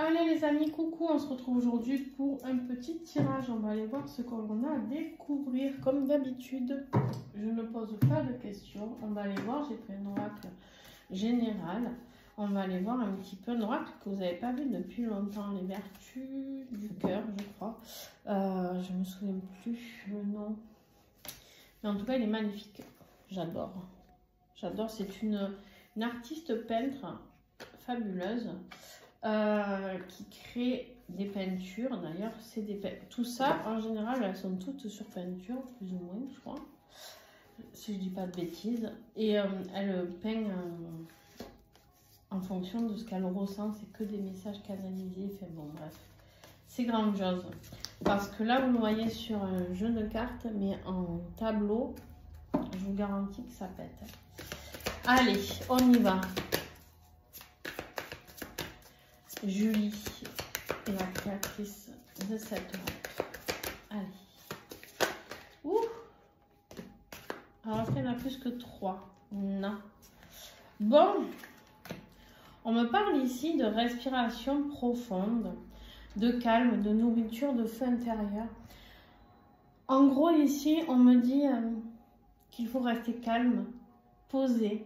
Allez les amis, coucou, on se retrouve aujourd'hui pour un petit tirage. On va aller voir ce qu'on a à découvrir. Comme d'habitude, je ne pose pas de questions. On va aller voir, j'ai pris un oracle général. On va aller voir un petit peu un oracle que vous n'avez pas vu depuis longtemps. Les vertus du cœur, je crois. Je ne me souviens plus le nom. Mais en tout cas, il est magnifique. J'adore. J'adore, c'est une artiste peintre fabuleuse. Qui crée des peintures. D'ailleurs, c'est des tout ça en général, elles sont toutes sur peinture, plus ou moins, je crois, si je dis pas de bêtises. Et elle peint en fonction de ce qu'elle ressent. C'est que des messages canalisés. Enfin bon, bref, c'est grandiose. Parce que là, vous le voyez sur un jeu de cartes, mais en tableau, je vous garantis que ça pète. Allez, on y va. Julie est la créatrice de cette route. Allez. Ouh. Alors, est-ce qu'il y en a plus que 3? Non. Bon. On me parle ici de respiration profonde, de calme, de nourriture, de feu intérieur. En gros, ici, on me dit qu'il faut rester calme, posé,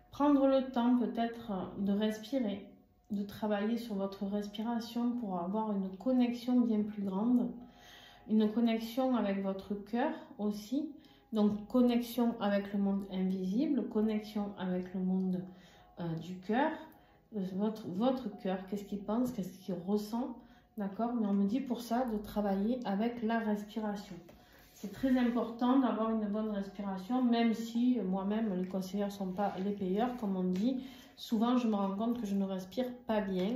prendre le temps peut-être de respirer, de travailler sur votre respiration pour avoir une connexion bien plus grande, une connexion avec votre cœur aussi, donc connexion avec le monde invisible, connexion avec le monde du cœur, votre cœur, qu'est-ce qu'il pense, qu'est-ce qu'il ressent, d'accord? Mais on me dit pour ça de travailler avec la respiration. C'est très important d'avoir une bonne respiration, même si moi-même, les conseillers ne sont pas les payeurs, comme on dit. Souvent, je me rends compte que je ne respire pas bien.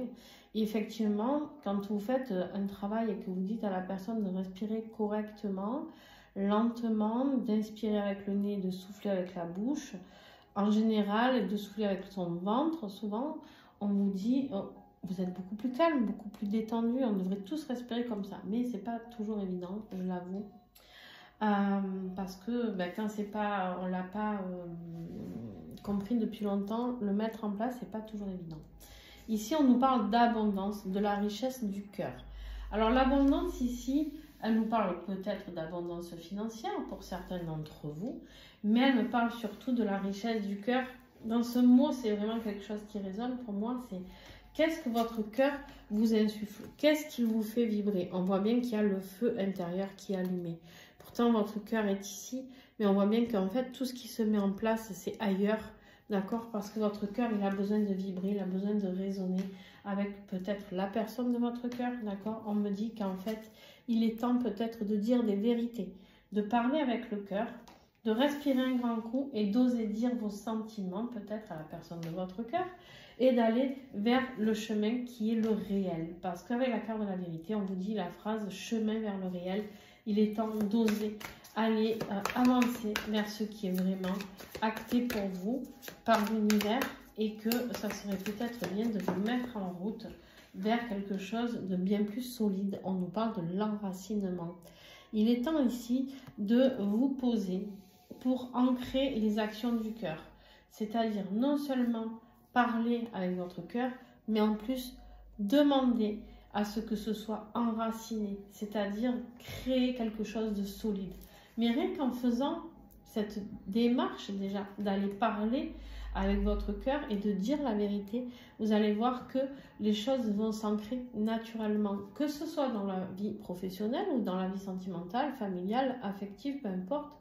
Et effectivement, quand vous faites un travail et que vous dites à la personne de respirer correctement, lentement, d'inspirer avec le nez, de souffler avec la bouche, en général, de souffler avec son ventre, souvent, on vous dit, oh, vous êtes beaucoup plus calme, beaucoup plus détendu, on devrait tous respirer comme ça. Mais ce n'est pas toujours évident, je l'avoue. Parce que quand c'est pas, on l'a pas compris depuis longtemps, le mettre en place, c'est pas toujours évident. Ici, on nous parle d'abondance, de la richesse du cœur. Alors l'abondance ici, elle nous parle peut-être d'abondance financière pour certains d'entre vous, mais elle me parle surtout de la richesse du cœur. Dans ce mot, c'est vraiment quelque chose qui résonne pour moi, c'est qu'est-ce que votre cœur vous insuffle? Qu'est-ce qui vous fait vibrer? On voit bien qu'il y a le feu intérieur qui est allumé. Pourtant, votre cœur est ici, mais on voit bien qu'en fait, tout ce qui se met en place, c'est ailleurs, d'accord? Parce que votre cœur, il a besoin de vibrer, il a besoin de résonner avec peut-être la personne de votre cœur, d'accord? On me dit qu'en fait, il est temps peut-être de dire des vérités, de parler avec le cœur, de respirer un grand coup et d'oser dire vos sentiments peut-être à la personne de votre cœur et d'aller vers le chemin qui est le réel. Parce qu'avec la carte de la vérité, on vous dit la phrase « chemin vers le réel ». Il est temps d'oser aller avancer vers ce qui est vraiment acté pour vous par l'univers et que ça serait peut-être bien de vous mettre en route vers quelque chose de bien plus solide. On nous parle de l'enracinement. Il est temps ici de vous poser pour ancrer les actions du cœur. C'est-à-dire non seulement parler avec votre cœur, mais en plus demander à ce que ce soit enraciné, c'est-à-dire créer quelque chose de solide. Mais rien qu'en faisant cette démarche déjà, d'aller parler avec votre cœur et de dire la vérité, vous allez voir que les choses vont s'ancrer naturellement, que ce soit dans la vie professionnelle ou dans la vie sentimentale, familiale, affective, peu importe.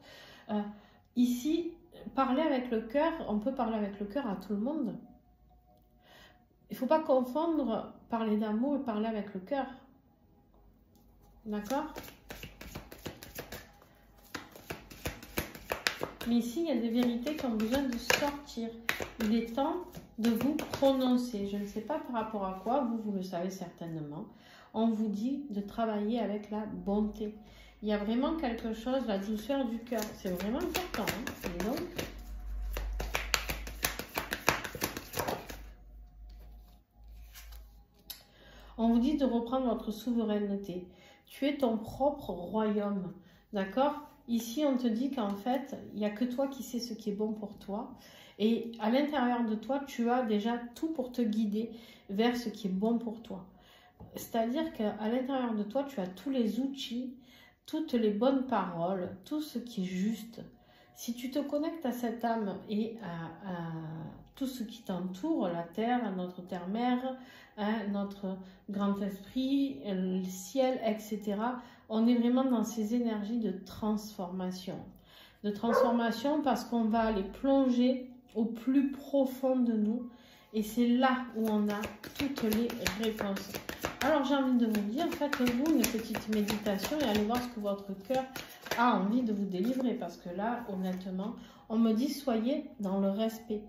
Ici, parler avec le cœur, on peut parler avec le cœur à tout le monde. Il ne faut pas confondre parler d'amour et parler avec le cœur. D'accord? Mais ici, il y a des vérités qui ont besoin de sortir. Il est temps de vous prononcer. Je ne sais pas par rapport à quoi, vous le savez certainement. On vous dit de travailler avec la bonté. Il y a vraiment quelque chose, la douceur du cœur. C'est vraiment important. Hein? Et donc, on vous dit de reprendre votre souveraineté. Tu es ton propre royaume. D'accord? Ici, on te dit qu'en fait, il n'y a que toi qui sais ce qui est bon pour toi. Et à l'intérieur de toi, tu as déjà tout pour te guider vers ce qui est bon pour toi. C'est-à-dire qu'à l'intérieur de toi, tu as tous les outils, toutes les bonnes paroles, tout ce qui est juste. Si tu te connectes à cette âme et à tout ce qui t'entoure, la terre, notre terre-mère, hein, notre grand esprit, le ciel, etc., on est vraiment dans ces énergies de transformation. De transformation parce qu'on va aller plonger au plus profond de nous et c'est là où on a toutes les réponses. Alors j'ai envie de vous dire, faites-vous une petite méditation et allez voir ce que votre cœur a envie de vous délivrer. Parce que là, honnêtement, on me dit soyez dans le respect.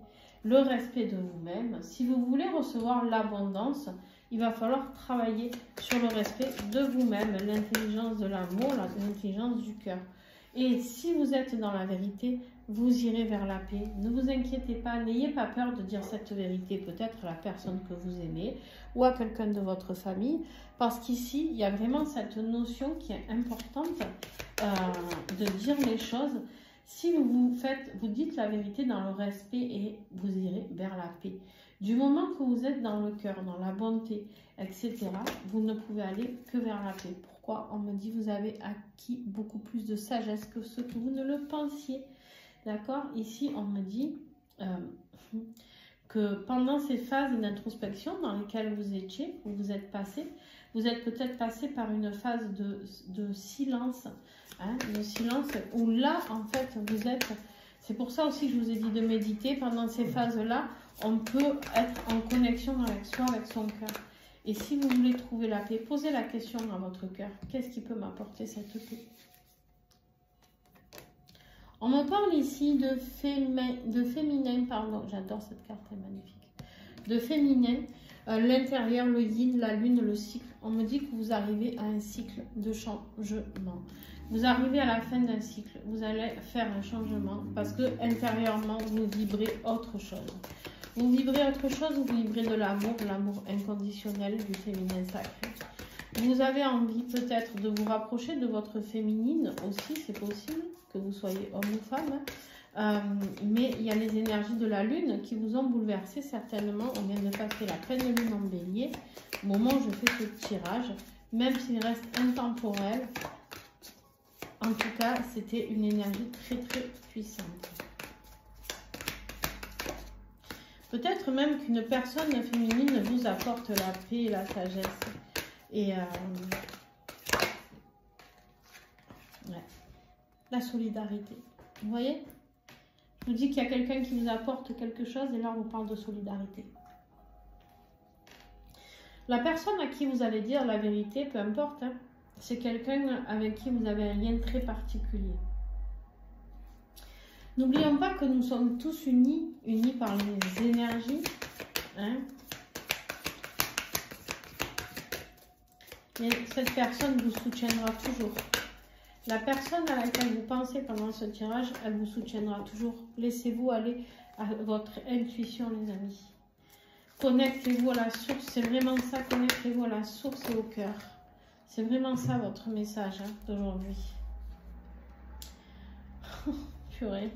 Le respect de vous-même. Si vous voulez recevoir l'abondance, il va falloir travailler sur le respect de vous-même, l'intelligence de l'amour, l'intelligence du cœur. Et si vous êtes dans la vérité, vous irez vers la paix. Ne vous inquiétez pas, n'ayez pas peur de dire cette vérité peut-être à la personne que vous aimez ou à quelqu'un de votre famille, parce qu'ici, il y a vraiment cette notion qui est importante de dire les choses. Si vous dites la vérité dans le respect et vous irez vers la paix. Du moment que vous êtes dans le cœur, dans la bonté, etc., vous ne pouvez aller que vers la paix. Pourquoi? On me dit vous avez acquis beaucoup plus de sagesse que ce que vous ne le pensiez. D'accord? Ici, on me dit que pendant ces phases d'introspection dans lesquelles vous étiez, où vous êtes passé, vous êtes peut-être passé par une phase de silence, hein, de silence, où là, en fait, vous êtes... C'est pour ça aussi que je vous ai dit de méditer. Pendant ces phases-là, on peut être en connexion avec soi, avec son cœur. Et si vous voulez trouver la paix, posez la question à votre cœur. Qu'est-ce qui peut m'apporter cette paix? On me parle ici de féminin, pardon, j'adore cette carte, elle est magnifique. De féminin, l'intérieur, le yin, la lune, le cycle. On me dit que vous arrivez à un cycle de changement. Vous arrivez à la fin d'un cycle, vous allez faire un changement parce que intérieurement, vous vibrez autre chose. Vous vibrez autre chose, vous vibrez de l'amour, l'amour inconditionnel du féminin sacré. Vous avez envie peut-être de vous rapprocher de votre féminine aussi, c'est possible que vous soyez homme ou femme. Mais il y a les énergies de la lune qui vous ont bouleversé certainement. On vient de passer la pleine lune en bélier. Au moment où je fais ce tirage, même s'il reste intemporel, en tout cas, c'était une énergie très très puissante. Peut-être même qu'une personne féminine vous apporte la paix et la sagesse. Et ouais, la solidarité. Vous voyez? Je vous dis qu'il y a quelqu'un qui vous apporte quelque chose et là on vous parle de solidarité. La personne à qui vous allez dire la vérité, peu importe, hein, c'est quelqu'un avec qui vous avez un lien très particulier. N'oublions pas que nous sommes tous unis par les énergies. Hein. Et cette personne vous soutiendra toujours. La personne à laquelle vous pensez pendant ce tirage, elle vous soutiendra toujours. Laissez-vous aller à votre intuition, les amis. Connectez-vous à la source, c'est vraiment ça, connectez-vous à la source et au cœur. C'est vraiment ça votre message hein, d'aujourd'hui. Purée.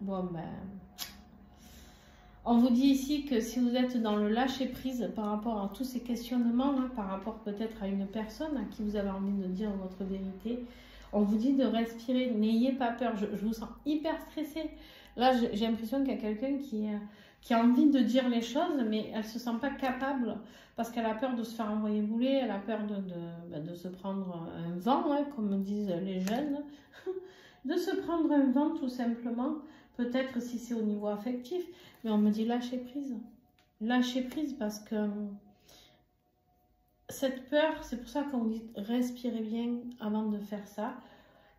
Bon ben... On vous dit ici que si vous êtes dans le lâcher-prise par rapport à tous ces questionnements, hein, par rapport peut-être à une personne à qui vous avez envie de dire votre vérité, on vous dit de respirer, n'ayez pas peur. Je vous sens hyper stressée. Là, j'ai l'impression qu'il y a quelqu'un qui a envie de dire les choses, mais elle ne se sent pas capable parce qu'elle a peur de se faire envoyer bouler, elle a peur de se prendre un vent, hein, comme disent les jeunes, de se prendre un vent tout simplement. Peut-être si c'est au niveau affectif, mais on me dit lâcher prise. Lâcher prise parce que cette peur, c'est pour ça qu'on dit respirez bien avant de faire ça.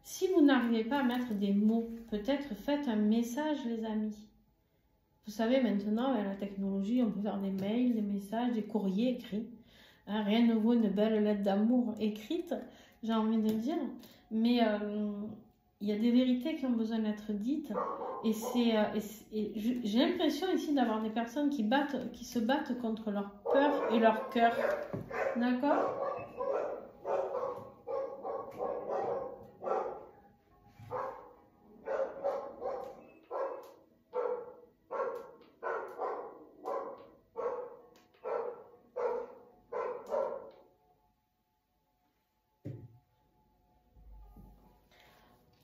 Si vous n'arrivez pas à mettre des mots, peut-être faites un message les amis. Vous savez maintenant, avec la technologie, on peut faire des mails, des messages, des courriers écrits. Hein, rien ne vaut une belle lettre d'amour écrite, j'ai envie de dire. Mais... il y a des vérités qui ont besoin d'être dites et j'ai l'impression ici d'avoir des personnes qui se battent contre leur peur et leur cœur. D'accord?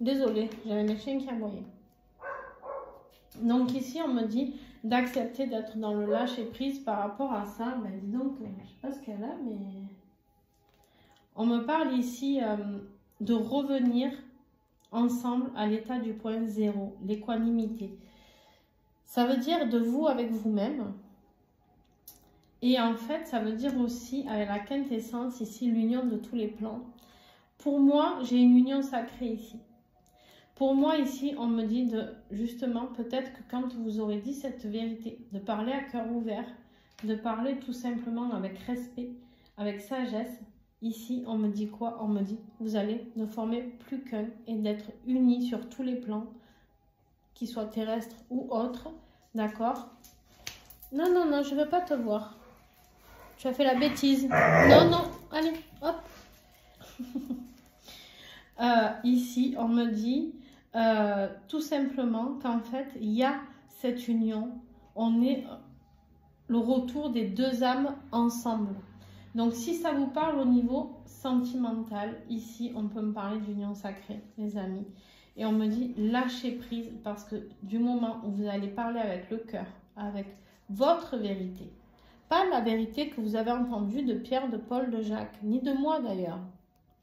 Désolée, j'avais mes chiens qui aboyaient. Donc ici, on me dit d'accepter d'être dans le lâcher-prise par rapport à ça. Ben dis donc, je sais pas ce qu'elle a, mais... On me parle ici de revenir ensemble à l'état du point zéro, l'équanimité. Ça veut dire de vous avec vous-même. Et en fait, ça veut dire aussi, avec la quintessence ici, l'union de tous les plans. Pour moi, j'ai une union sacrée ici. Pour moi, ici, on me dit de, justement, peut-être que quand vous aurez dit cette vérité, de parler à cœur ouvert, de parler tout simplement avec respect, avec sagesse. Ici, on me dit quoi? On me dit, vous allez ne former plus qu'un et d'être unis sur tous les plans, qu'ils soient terrestres ou autres. D'accord? Non, non, non, je ne veux pas te voir. Tu as fait la bêtise. Non, non, allez, hop. Ici, on me dit tout simplement qu'en fait, il y a cette union. On est le retour des deux âmes ensemble. Donc, si ça vous parle au niveau sentimental, ici, on peut me parler d'union sacrée, les amis. Et on me dit lâcher prise parce que du moment où vous allez parler avec le cœur, avec votre vérité, pas la vérité que vous avez entendue de Pierre, de Paul, de Jacques, ni de moi d'ailleurs,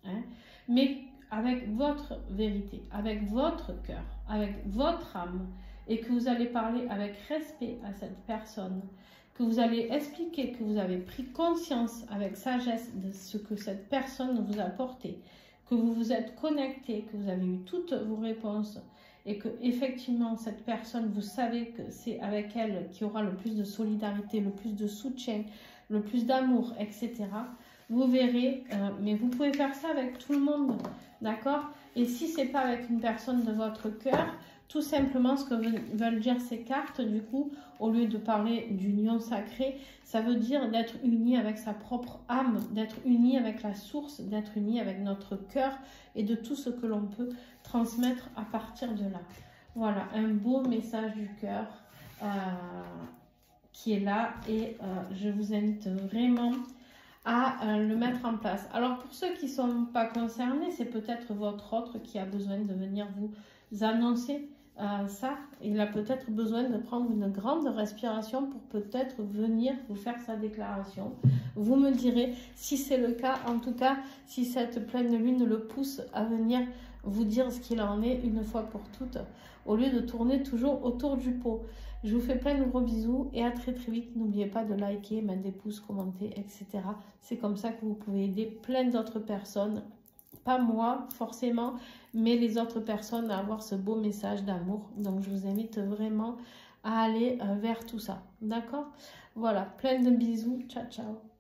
hein, mais avec votre vérité, avec votre cœur, avec votre âme, et que vous allez parler avec respect à cette personne, que vous allez expliquer que vous avez pris conscience avec sagesse de ce que cette personne vous a apporté, que vous vous êtes connecté, que vous avez eu toutes vos réponses et que effectivement cette personne, vous savez que c'est avec elle qui aura le plus de solidarité, le plus de soutien, le plus d'amour, etc. Vous verrez, mais vous pouvez faire ça avec tout le monde, d'accord? Et si c'est pas avec une personne de votre cœur, tout simplement, ce que veulent dire ces cartes, du coup, au lieu de parler d'union sacrée, ça veut dire d'être uni avec sa propre âme, d'être uni avec la source, d'être uni avec notre cœur et de tout ce que l'on peut transmettre à partir de là. Voilà, un beau message du cœur qui est là et je vous invite vraiment à le mettre en place. Alors, pour ceux qui ne sont pas concernés, c'est peut-être votre autre qui a besoin de venir vous annoncer ça. Il a peut-être besoin de prendre une grande respiration pour peut-être venir vous faire sa déclaration. Vous me direz si c'est le cas. En tout cas, si cette pleine lune le pousse à venir vous dire ce qu'il en est une fois pour toutes, au lieu de tourner toujours autour du pot. Je vous fais plein de gros bisous et à très très vite. N'oubliez pas de liker, mettre des pouces, commenter, etc. C'est comme ça que vous pouvez aider plein d'autres personnes. Pas moi forcément, mais les autres personnes à avoir ce beau message d'amour. Donc je vous invite vraiment à aller vers tout ça. D'accord? Voilà, plein de bisous. Ciao, ciao.